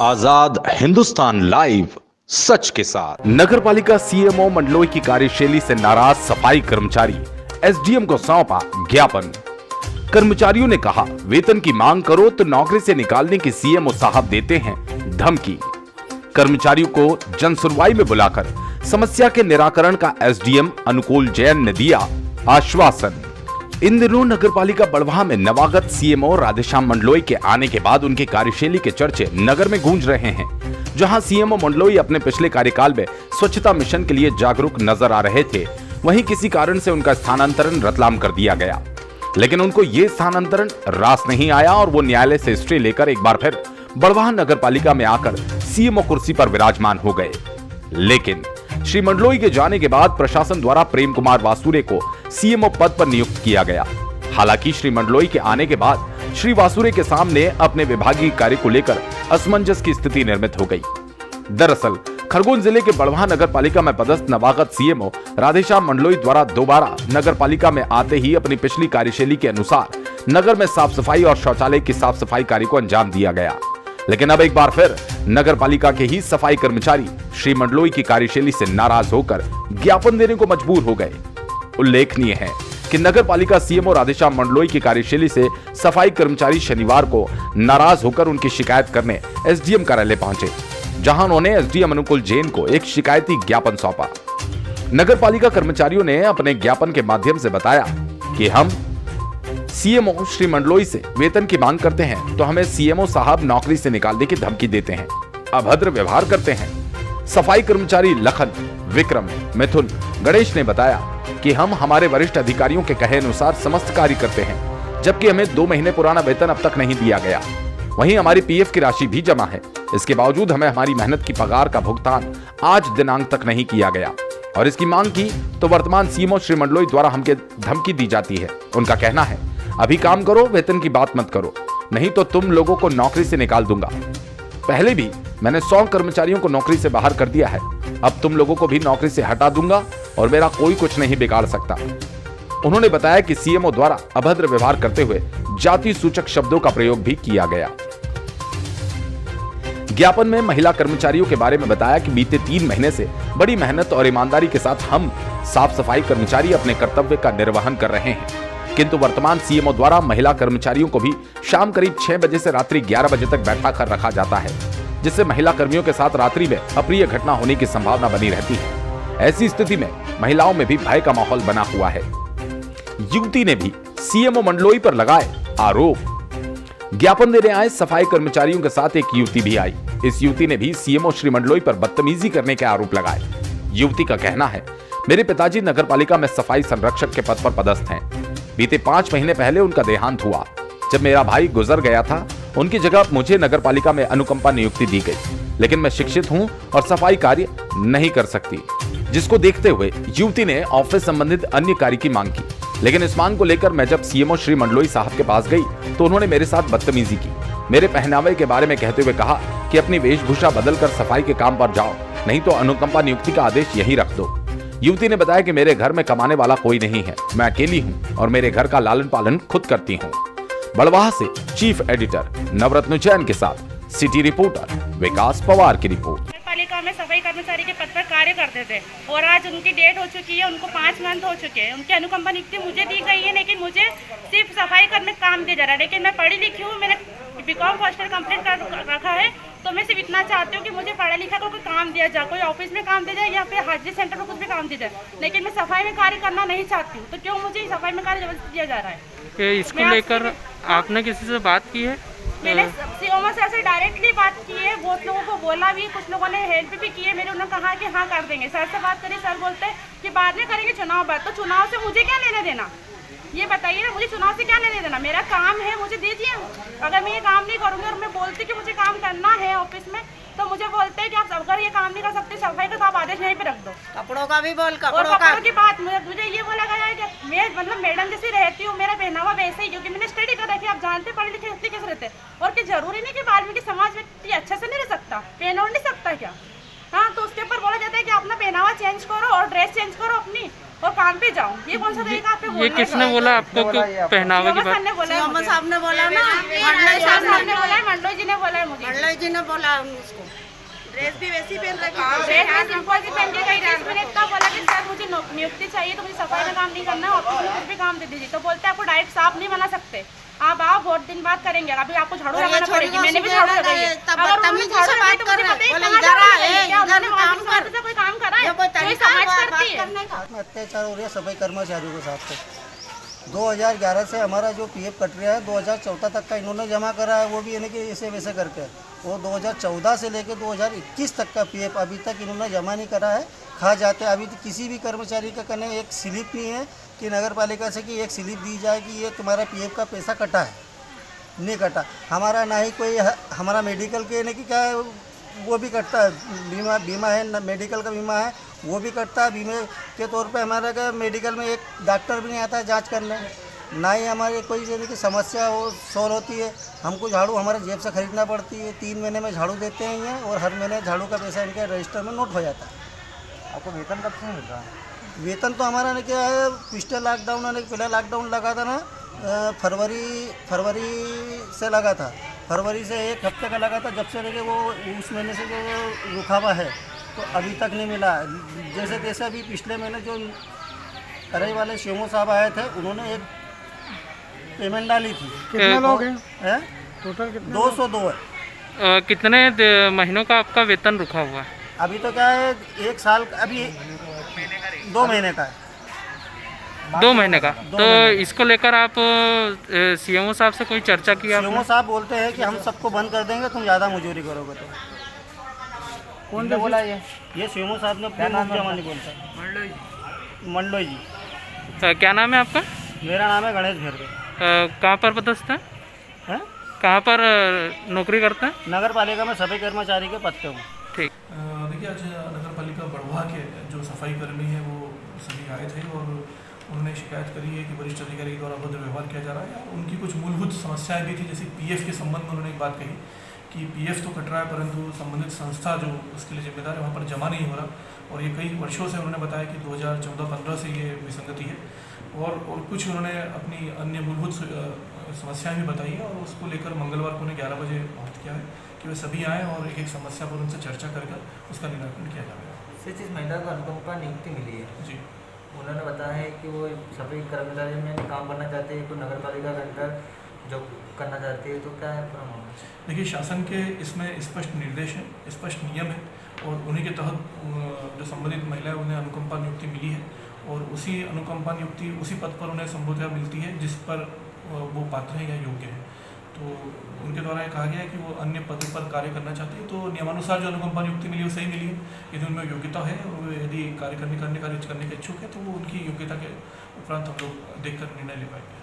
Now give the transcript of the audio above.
आजाद Hindustan live, सच के साथ। नगरपालिका सीएमओ मंडलोई की कार्यशैली से नाराज सफाई कर्मचारी, एसडीएम को सौंपा ज्ञापन। कर्मचारियों ने कहा, वेतन की मांग करो तो नौकरी से निकालने की सीएमओ साहब देते हैं धमकी। कर्मचारियों को जन सुनवाई में बुलाकर समस्या के निराकरण का एसडीएम अनुकूल जैन ने दिया आश्वासन। इन दिनों नगरपालिका बड़वाह में नवागत सीएमओ राधेश्याम मंडलोई के आने के बाद उनकी कार्यशैली के चर्चे नगर में गूंज रहे हैं। जहां सीएमओ मंडलोई अपने पिछले कार्यकाल में स्वच्छता मिशन के लिए जागरूक नजर आ रहे थे, वहीं किसी कारण से उनका स्थानांतरण रतलाम कर दिया गया। लेकिन उनको ये स्थानांतरण रास नहीं आया और वो न्यायालय से स्टे लेकर एक बार फिर बड़वाह नगरपालिका में आकर सीएमओ कुर्सी पर विराजमान हो गए। लेकिन श्री मंडलोई के जाने के बाद प्रशासन द्वारा प्रेम कुमार वासुरे को सीएमओ पद पर नियुक्त किया गया। हालांकि श्री मंडलोई के आने के बाद श्री वासुरे के सामने अपने विभागीय कार्य को लेकर असमंजस की स्थिति निर्मित हो गई। दरअसल खरगोन जिले के बड़वाह नगरपालिका में पदस्थ नवागत सीएमओ राधेश्याम मंडलोई द्वारा दोबारा नगरपालिका में आते ही अपनी पिछली कार्यशैली के अनुसार नगर में साफ सफाई और शौचालय की साफ सफाई कार्य को अंजाम दिया गया। लेकिन अब एक बार फिर नगरपालिका के ही सफाई कर्मचारी श्री मंडलोई की कार्यशैली से नाराज होकर ज्ञापन देने को मजबूर हो गए। उल्लेखनीय है कि नगरपालिका सीएमओ राधेश्याम मंडलोई की कार्यशैली से सफाई कर्मचारी शनिवार को नाराज होकर उनकी शिकायत करने एसडीएम कार्यालय पहुंचे, जहां उन्होंने एसडीएम अनुकूल जैन को एक शिकायती ज्ञापन सौंपा। नगरपालिका कर्मचारियों ने अपने ज्ञापन के माध्यम से बताया कि हम सीएमओ श्री मंडलोई से वेतन की मांग करते हैं तो हमें सीएमओ साहब नौकरी से निकालने की धमकी देते हैं, अभद्र व्यवहार करते हैं। सफाई कर्मचारी लखन, विक्रम, मिथुन, गणेश ने बताया कि हम हमारे वरिष्ठ अधिकारियों के कहे अनुसार समस्त कार्य करते हैं, जबकि हमें 2 महीने पुराना वेतन अब तक नहीं दिया गया। वहीं हमारी पीएफ की राशि भी जमा है। इसके बावजूद हमें हमारी मेहनत की पगार का भुगतान आज दिनांक तक नहीं किया गया और इसकी मांग की तो वर्तमान सीएमओ श्री मंडलोई द्वारा हमके धमकी दी जाती है। उनका कहना है, अभी काम करो, वेतन की बात मत करो, नहीं तो तुम लोगों को नौकरी से निकाल दूंगा। पहले भी मैंने 100 कर्मचारियों को नौकरी से बाहर कर दिया है, अब तुम लोगों को भी नौकरी से हटा दूंगा और मेरा कोई कुछ नहीं बिगाड़ सकता। उन्होंने बताया कि सीएमओ द्वारा अभद्र व्यवहार करते हुए जाति सूचक शब्दों का प्रयोग भी किया गया। ज्ञापन में महिला कर्मचारियों के बारे में बताया कि बीते 3 महीने से बड़ी मेहनत और ईमानदारी के साथ हम साफ सफाई कर्मचारी अपने कर्तव्य का निर्वहन कर रहे हैं, किंतु वर्तमान सीएमओ द्वारा महिला कर्मचारियों को भी शाम करीब 6 बजे से रात्रि 11 बजे तक बैठा कर रखा जाता है, जिससे महिला कर्मियों के साथ रात्रि में अप्रिय घटना होने की संभावना बनी रहती है। ऐसी स्थिति में महिलाओं में भी भय का माहौल बना हुआ है। युवती ने भी सीएमओ मंडलोई पर लगाए आरोप। ज्ञापन देने आए सफाई कर्मचारियों के साथ एक युवती भी आई। इस युवती ने भी सीएमओ श्री मंडलोई पर बदतमीजी करने के आरोप लगाए। युवती का कहना है, मेरे पिताजी नगरपालिका में सफाई संरक्षक के पद पर पदस्थ हैं। बीते 5 महीने पहले उनका देहांत हुआ। जब मेरा भाई गुजर गया था, उनकी जगह मुझे नगरपालिका में अनुकंपा नियुक्ति दी गई, लेकिन मैं शिक्षित हूं और सफाई कार्य नहीं कर सकती, जिसको देखते हुए युवती ने ऑफिस संबंधित अन्य कार्य की मांग की। लेकिन इस मांग को लेकर मैं जब सीएमओ श्री मंडलोई साहब के पास गई तो उन्होंने मेरे साथ बदतमीजी की। मेरे पहनावे के बारे में कहते हुए कहा कि अपनी वेशभूषा बदलकर सफाई के काम पर जाओ, नहीं तो अनुकंपा नियुक्ति का आदेश यहीं रख दो। युवती ने बताया कि मेरे घर में कमाने वाला कोई नहीं है, मैं अकेली हूं और मेरे घर का लालन पालन खुद करती हूं। बड़वाह से चीफ एडिटर नवरत्न जैन के साथ सिटी रिपोर्टर विकास पवार की रिपोर्ट। नगरपालिका में सफाई कर्मचारी के पद पर कार्य करते थे और आज उनकी डेट हो चुकी है, उनको 5 मंथ हो चुके हैं। उनकी अनुकंपा नियुक्ति मुझे दी गई है, लेकिन मुझे सिर्फ सफाई करने का काम दिया जा रहा है। लेकिन मैं पढ़ी लिखी हूँ, मैंने बीकॉम फर्स्ट ईयर कंप्लीट कर रखा है, तो मैं सिर्फ इतना चाहती हूँ कि मुझे पढ़ा लिखा को कोई काम दिया जाए, कोई ऑफिस में काम दिया जाए या फिर हाजिरी सेंटर में कुछ भी काम दिया जाए। लेकिन मैं सफाई में कार्य करना नहीं चाहती हूँ, तो क्यों मुझे सफाई में कार्य जबरदस्ती दिया जा रहा है? इसको लेकर आपने किसी से बात की है? मैंने सीएमओ सर से डायरेक्टली बात की है, बहुत लोगों को बोला भी, कुछ लोगों ने हेल्प भी की है। मेरे उन्होंने कहा कि हाँ कर देंगे। सर से बात करी, सर बोलते हैं कि बाद में करेंगे चुनाव बाद। तो चुनाव से मुझे क्या लेने देना, ये बताइए ना, मुझे चुनाव से क्या लेने देना? मेरा काम है, मुझे दीजिए। अगर मैं ये काम नहीं करूँगी और मैं बोलती कि मुझे काम करना है ऑफिस में, तो मुझे बोलते हैं कि आप अगर ये काम नहीं कर सकते सफाई का, तो आप आदेश यहीं पे रख दो। कपड़ों का भी बोल, कपड़ों की बात मुझे ये बोला गया है कि मैं मतलब मैडम जैसी रहती हूँ, मेरा पहनावा वैसे ही, क्योंकि मैंने स्टडी कर रखी है। आप जानते पढ़े लिखे इसलिए कैसे रहते हैं, और कि जरूरी नहीं कि वाल्मीकि समाज में अच्छा से नहीं रह सकता, पहन और नहीं सकता क्या? हाँ, तो उसके ऊपर बोला जाता है कि अपना पहनावा चेंज करो और ड्रेस चेंज करो अपनी, और काम पे जाऊँ, ये कौन सा तरीका आपने ये बोलने का? किसने बोला आपको कि पहनावे की बात? ने बोला है सीएम मुझे। साहब ने बोला ना, साहब ने बोला है, मंडोई जी ने बोला है मुझे। मंडलोई जी ने बोला उसको। ड्रेस भी वैसी पहन रखी ड्रेस में सिंपल सी पहन के गई थी। मैंने इतना बोला कि सर मुझे नियुक्ति चाहिए, तो मुझे सफाई में काम नहीं करना है, ऑफिस में कुछ भी काम दे दीजिए। तो बोलते हैं आपको डायरेक्ट साफ नहीं बना सकते, आप आओ बहुत दिन बाद करेंगे, अभी आपको झाड़ू लगाना पड़ेगी। मैंने भी झाड़ू लगाई है। अगर उन्होंने झाड़ू लगाई तो मुझे पता ही कहाँ झाड़ू लगाई है, क्या उन्होंने काम से कोई काम करा है? कोई समाज करती है। में अत्याचार हो रहा है सफाई कर्मचारियों के साथ तो 2011 से हमारा जो पीएफ कट रहा है 2014 तक का इन्होंने जमा करा है, वो भी यानी कि ऐसे वैसे करके वो 2014 से लेकर 2021 तक का पीएफ अभी तक इन्होंने जमा नहीं करा है। खा जाते अभी तो किसी भी कर्मचारी का कने एक स्लिप नहीं है कि नगर पालिका से कि एक स्लिप दी जाए कि ये तुम्हारा पीएफ का पैसा कटा है, नहीं कटा। हमारा ना ही कोई हमारा मेडिकल के यानी कि क्या है, वो भी कटता है, बीमा है, मेडिकल का बीमा है वो भी कटता है। बीमे के तौर पे हमारा का मेडिकल में एक डॉक्टर भी नहीं आता है जांच करने, ना ही हमारी कोई यानी कि समस्या हो सॉल्व होती है। हमको झाड़ू हमारे जेब से खरीदना पड़ती है, 3 महीने में झाड़ू देते हैं ये, और हर महीने झाड़ू का पैसा इनके रजिस्टर में नोट हो जाता है। आपको वेतन कब से मिल रहा है? वेतन तो हमारा ने क्या है, पिछले लॉकडाउन ने पहला लॉकडाउन लगा था ना, फरवरी से लगा था, फरवरी से 1 हफ्ते का लगा था। जब से लेके वो उस महीने से जो रुका हुआ है तो अभी तक नहीं मिला। जैसे तैसे अभी पिछले महीने जो करई वाले सीएमओ साहब आए थे, उन्होंने एक पेमेंट डाली थी। कितने लोग हैं? टोटल कितने? 202 है। कितने महीनों का आपका वेतन रुका हुआ है? अभी तो क्या है 1 साल अभी 2 महीने का है। 2 महीने का। तो इसको लेकर आप सीएमओ साहब से कोई चर्चा की आपने? सीएमओ साहब बोलते हैं कि हम सबको बंद कर देंगे, तुम ज़्यादा मजदूरी करोगे तो। कौन ने बोला ये सीएमओ साहब ने क्या नाम है जमा नहीं बोलता। मंडलोई जी। क्या नाम है आपका? मेरा नाम है गणेश भेरवे। कहाँ पर पदस्थ है? हैं? कहाँ पर नौकरी करते हैं? नगर पालिका में सफाई कर्मचारी के पद पे हूँ। ठीक। देखिए, आज नगर पालिका बड़वा के जो सफाई कर्मी हैं वो सभी आए थे और उन्होंने शिकायत करी है कि वरिष्ठ अधिकारी के द्वारा अभद्र व्यवहार किया जा रहा है। उनकी कुछ मूलभूत समस्याएं भी थी, जैसे पीएफ के संबंध में उन्होंने एक बात कही कि पीएफ तो कट रहा है परंतु संबंधित संस्था जो उसके लिए जिम्मेदार है वहाँ पर जमा नहीं हो रहा, और ये कई वर्षों से उन्होंने बताया कि 2014-15 से ये विसंगति है। और कुछ उन्होंने अपनी अन्य मूलभूत समस्याएं भी बताई है, और उसको लेकर मंगलवार को उन्हें 11 बजे आहूत किया है कि वे सभी आएँ और एक एक समस्या पर उनसे चर्चा कर उसका निराकरण किया जाएगा। सिर्फ इस महिला को अनुकंपा नियुक्ति मिली है जी, उन्होंने बताया है कि वो सफाई कर्मचारी में काम करना चाहते हैं, तो नगर पालिका के अंदर जॉब करना चाहती है, तो क्या है पूरा मामला? देखिए, शासन के इसमें स्पष्ट निर्देश है, स्पष्ट नियम है, और उन्हीं के तहत जो संबंधित महिलाएं उन्हें अनुकंपा नियुक्ति मिली है, और उसी अनुकंपा नियुक्ति उसी पद पर उन्हें संबोधित मिलती है जिस पर वो पात्र हैं या योग्य हैं। तो उनके द्वारा ये कहा गया है कि वो अन्य पदों पर कार्य करना चाहते हैं, तो नियमानुसार जो अनुकंपा नियुक्ति मिली वो सही मिली है। यदि उनमें योग्यता है और यदि कार्य करने के इच्छुक है तो वो उनकी योग्यता के उपरांत हम लोग देखकर निर्णय ले पाएंगे।